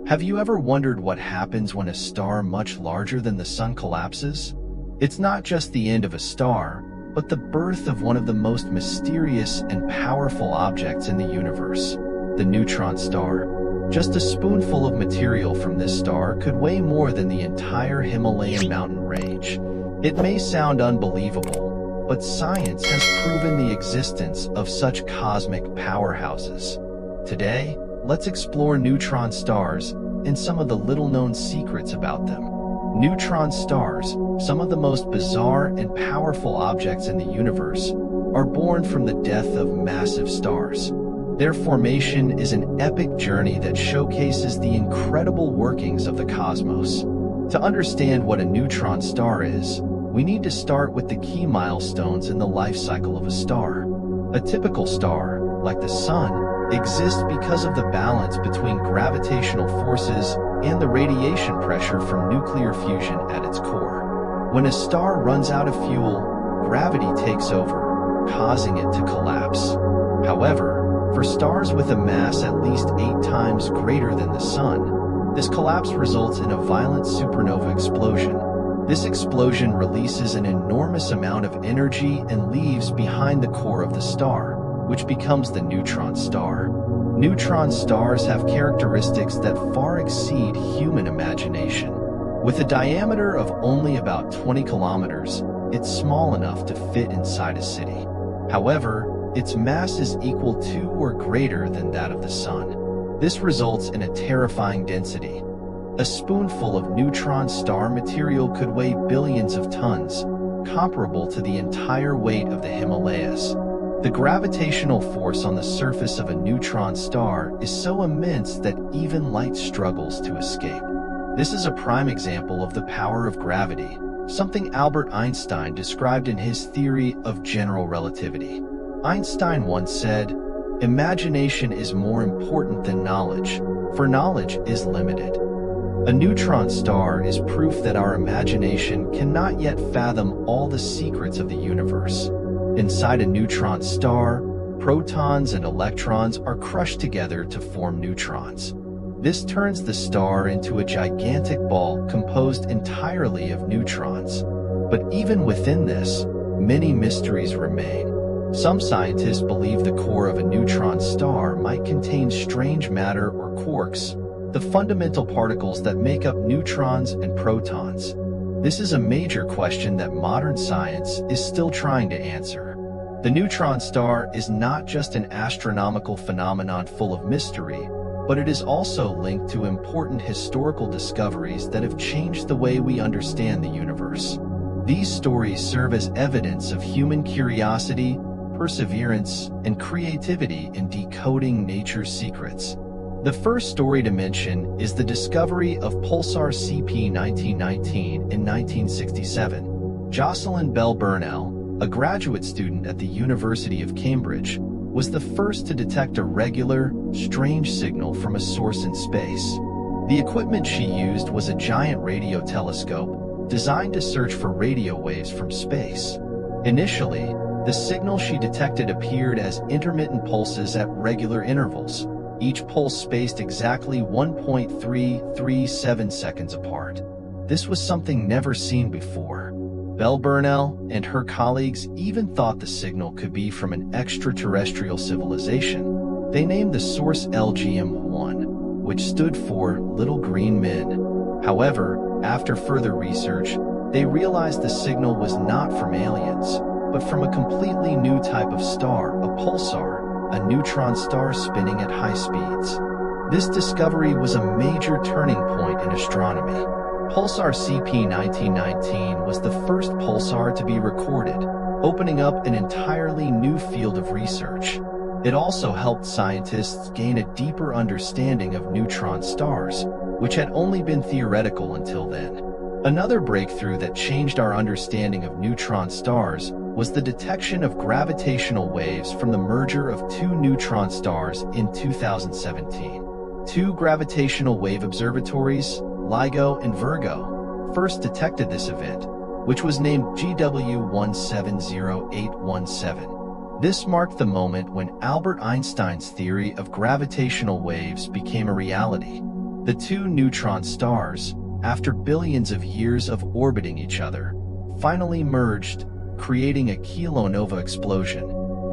Have you ever wondered what happens when a star much larger than the Sun collapses? It's not just the end of a star, but the birth of one of the most mysterious and powerful objects in the universe, the neutron star. Just a spoonful of material from this star could weigh more than the entire Himalayan mountain range. It may sound unbelievable, but science has proven the existence of such cosmic powerhouses. Today, let's explore neutron stars and some of the little-known secrets about them. Neutron stars, some of the most bizarre and powerful objects in the universe, are born from the death of massive stars. Their formation is an epic journey that showcases the incredible workings of the cosmos. To understand what a neutron star is, we need to start with the key milestones in the life cycle of a star. A typical star, like the Sun, exists because of the balance between gravitational forces and the radiation pressure from nuclear fusion at its core. When a star runs out of fuel, gravity takes over, causing it to collapse. However, for stars with a mass at least 8 times greater than the Sun, this collapse results in a violent supernova explosion. This explosion releases an enormous amount of energy and leaves behind the core of the star, which becomes the neutron star. Neutron stars have characteristics that far exceed human imagination. With a diameter of only about 20 kilometers, it's small enough to fit inside a city. However, its mass is equal to or greater than that of the Sun. This results in a terrifying density. A spoonful of neutron star material could weigh billions of tons, comparable to the entire weight of the Himalayas. The gravitational force on the surface of a neutron star is so immense that even light struggles to escape. This is a prime example of the power of gravity, something Albert Einstein described in his theory of general relativity. Einstein once said, "Imagination is more important than knowledge, for knowledge is limited." A neutron star is proof that our imagination cannot yet fathom all the secrets of the universe. Inside a neutron star, protons and electrons are crushed together to form neutrons. This turns the star into a gigantic ball composed entirely of neutrons. But even within this, many mysteries remain. Some scientists believe the core of a neutron star might contain strange matter or quarks, the fundamental particles that make up neutrons and protons. This is a major question that modern science is still trying to answer. The neutron star is not just an astronomical phenomenon full of mystery, but it is also linked to important historical discoveries that have changed the way we understand the universe. These stories serve as evidence of human curiosity, perseverance, and creativity in decoding nature's secrets. The first story to mention is the discovery of pulsar CP1919 in 1967. Jocelyn Bell Burnell, a graduate student at the University of Cambridge, was the first to detect a regular, strange signal from a source in space. The equipment she used was a giant radio telescope designed to search for radio waves from space. Initially, the signal she detected appeared as intermittent pulses at regular intervals, each pulse spaced exactly 1.337 seconds apart. This was something never seen before. Bell Burnell and her colleagues even thought the signal could be from an extraterrestrial civilization. They named the source LGM-1, which stood for Little Green Men. However, after further research, they realized the signal was not from aliens, but from a completely new type of star, a pulsar, a neutron star spinning at high speeds. This discovery was a major turning point in astronomy. Pulsar CP1919 was the first pulsar to be recorded, opening up an entirely new field of research. It also helped scientists gain a deeper understanding of neutron stars, which had only been theoretical until then. Another breakthrough that changed our understanding of neutron stars was the detection of gravitational waves from the merger of 2 neutron stars in 2017. 2 gravitational wave observatories, LIGO and Virgo, first detected this event, which was named GW170817. This marked the moment when Albert Einstein's theory of gravitational waves became a reality. The two neutron stars, after billions of years of orbiting each other, finally merged, creating a kilonova explosion.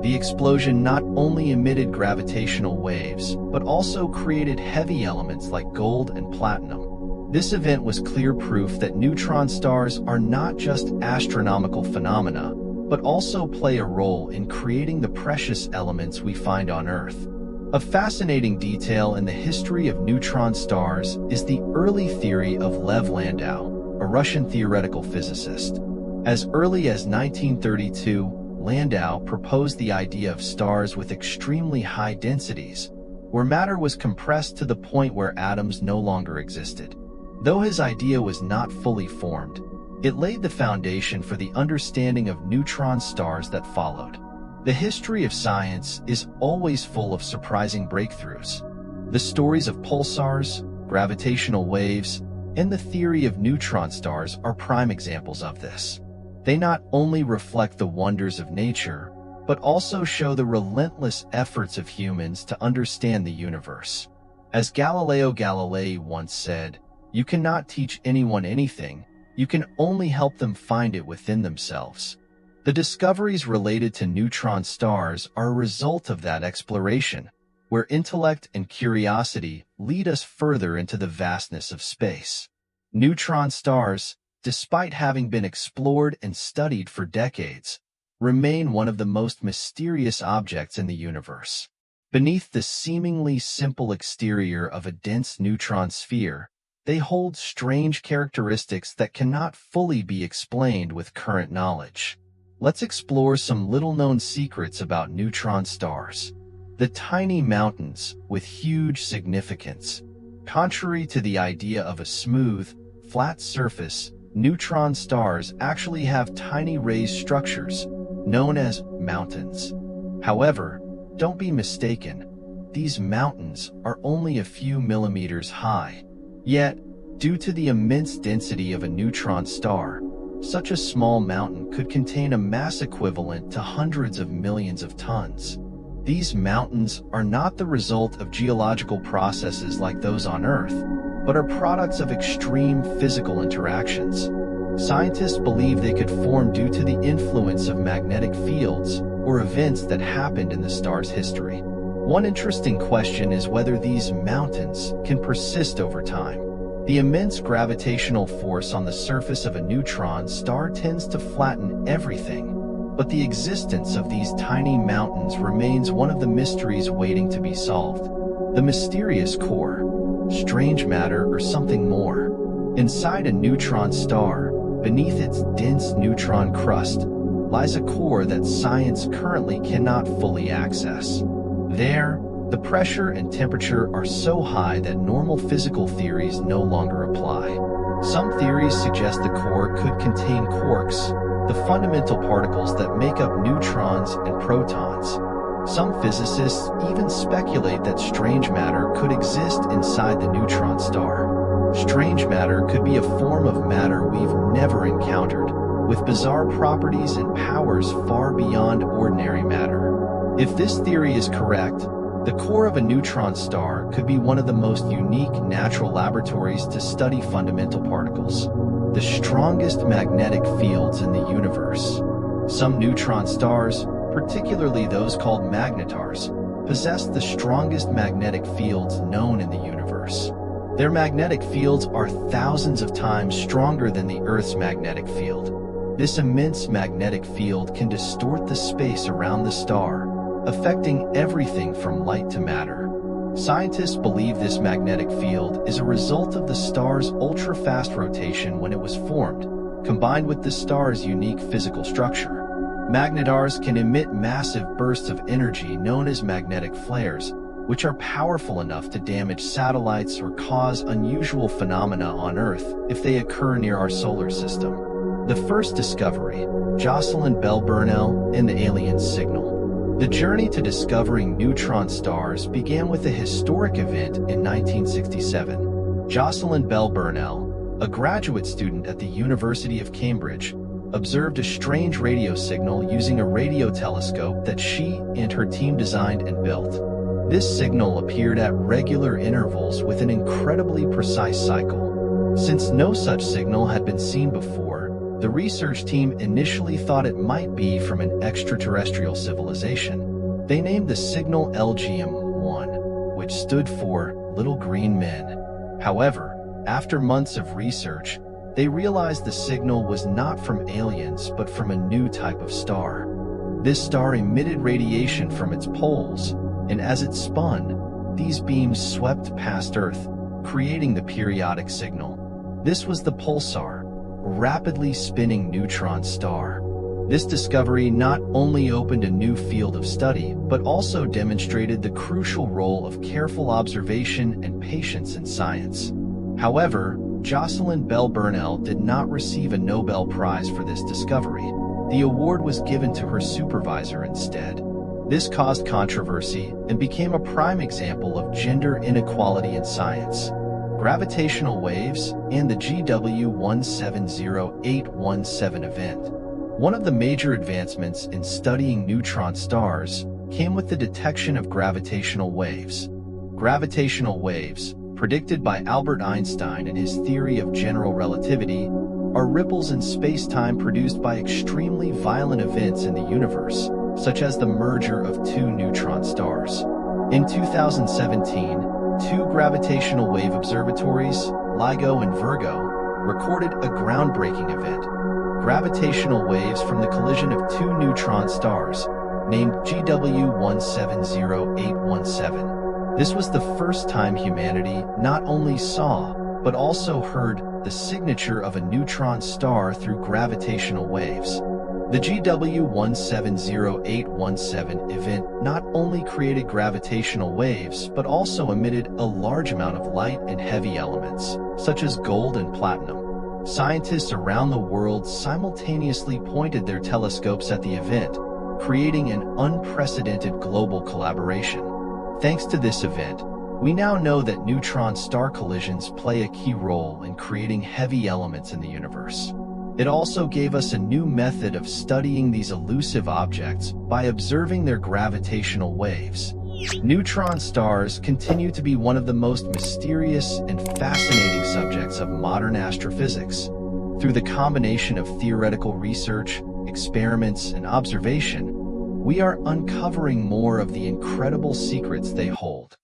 The explosion not only emitted gravitational waves, but also created heavy elements like gold and platinum. This event was clear proof that neutron stars are not just astronomical phenomena, but also play a role in creating the precious elements we find on Earth. A fascinating detail in the history of neutron stars is the early theory of Lev Landau, a Russian theoretical physicist. As early as 1932, Landau proposed the idea of stars with extremely high densities, where matter was compressed to the point where atoms no longer existed. Though his idea was not fully formed, it laid the foundation for the understanding of neutron stars that followed. The history of science is always full of surprising breakthroughs. The stories of pulsars, gravitational waves, and the theory of neutron stars are prime examples of this. They not only reflect the wonders of nature, but also show the relentless efforts of humans to understand the universe. As Galileo Galilei once said, "You cannot teach anyone anything, you can only help them find it within themselves." The discoveries related to neutron stars are a result of that exploration, where intellect and curiosity lead us further into the vastness of space. Neutron stars, despite having been explored and studied for decades, remain one of the most mysterious objects in the universe. Beneath the seemingly simple exterior of a dense neutron sphere, they hold strange characteristics that cannot fully be explained with current knowledge. Let's explore some little-known secrets about neutron stars. The tiny mountains with huge significance. Contrary to the idea of a smooth, flat surface, neutron stars actually have tiny raised structures, known as mountains. However, don't be mistaken, these mountains are only a few millimeters high. Yet, due to the immense density of a neutron star, such a small mountain could contain a mass equivalent to hundreds of millions of tons. These mountains are not the result of geological processes like those on Earth, but are products of extreme physical interactions. Scientists believe they could form due to the influence of magnetic fields or events that happened in the star's history. One interesting question is whether these mountains can persist over time. The immense gravitational force on the surface of a neutron star tends to flatten everything, but the existence of these tiny mountains remains one of the mysteries waiting to be solved. The mysterious core, strange matter, or something more. Inside a neutron star, beneath its dense neutron crust, lies a core that science currently cannot fully access. There, the pressure and temperature are so high that normal physical theories no longer apply. Some theories suggest the core could contain quarks, the fundamental particles that make up neutrons and protons. Some physicists even speculate that strange matter could exist inside the neutron star. Strange matter could be a form of matter we've never encountered, with bizarre properties and powers far beyond ordinary matter. If this theory is correct, the core of a neutron star could be one of the most unique natural laboratories to study fundamental particles, the strongest magnetic fields in the universe. Some neutron stars, particularly those called magnetars, possess the strongest magnetic fields known in the universe. Their magnetic fields are thousands of times stronger than the Earth's magnetic field. This immense magnetic field can distort the space around the star, affecting everything from light to matter. Scientists believe this magnetic field is a result of the star's ultra-fast rotation when it was formed, combined with the star's unique physical structure. Magnetars can emit massive bursts of energy known as magnetic flares, which are powerful enough to damage satellites or cause unusual phenomena on Earth if they occur near our solar system. The first discovery, Jocelyn Bell Burnell and the alien signal. The journey to discovering neutron stars began with a historic event in 1967. Jocelyn Bell Burnell, a graduate student at the University of Cambridge, observed a strange radio signal using a radio telescope that she and her team designed and built. This signal appeared at regular intervals with an incredibly precise cycle. Since no such signal had been seen before, the research team initially thought it might be from an extraterrestrial civilization. They named the signal LGM-1, which stood for Little Green Men. However, after months of research, they realized the signal was not from aliens but from a new type of star. This star emitted radiation from its poles, and as it spun, these beams swept past Earth, creating the periodic signal. This was the pulsar, a rapidly spinning neutron star. This discovery not only opened a new field of study, but also demonstrated the crucial role of careful observation and patience in science. However, Jocelyn Bell Burnell did not receive a Nobel Prize for this discovery. The award was given to her supervisor instead. This caused controversy and became a prime example of gender inequality in science. Gravitational waves and the GW-170817 event. One of the major advancements in studying neutron stars came with the detection of gravitational waves. Gravitational waves, predicted by Albert Einstein in his theory of general relativity, are ripples in space-time produced by extremely violent events in the universe, such as the merger of two neutron stars. In 2017, two gravitational wave observatories, LIGO and Virgo, recorded a groundbreaking event. Gravitational waves from the collision of two neutron stars, named GW-170817. This was the first time humanity not only saw, but also heard, the signature of a neutron star through gravitational waves. The GW-170817 event not only created gravitational waves, but also emitted a large amount of light and heavy elements, such as gold and platinum. Scientists around the world simultaneously pointed their telescopes at the event, creating an unprecedented global collaboration. Thanks to this event, we now know that neutron star collisions play a key role in creating heavy elements in the universe. It also gave us a new method of studying these elusive objects by observing their gravitational waves. Neutron stars continue to be one of the most mysterious and fascinating subjects of modern astrophysics. Through the combination of theoretical research, experiments, and observation, we are uncovering more of the incredible secrets they hold.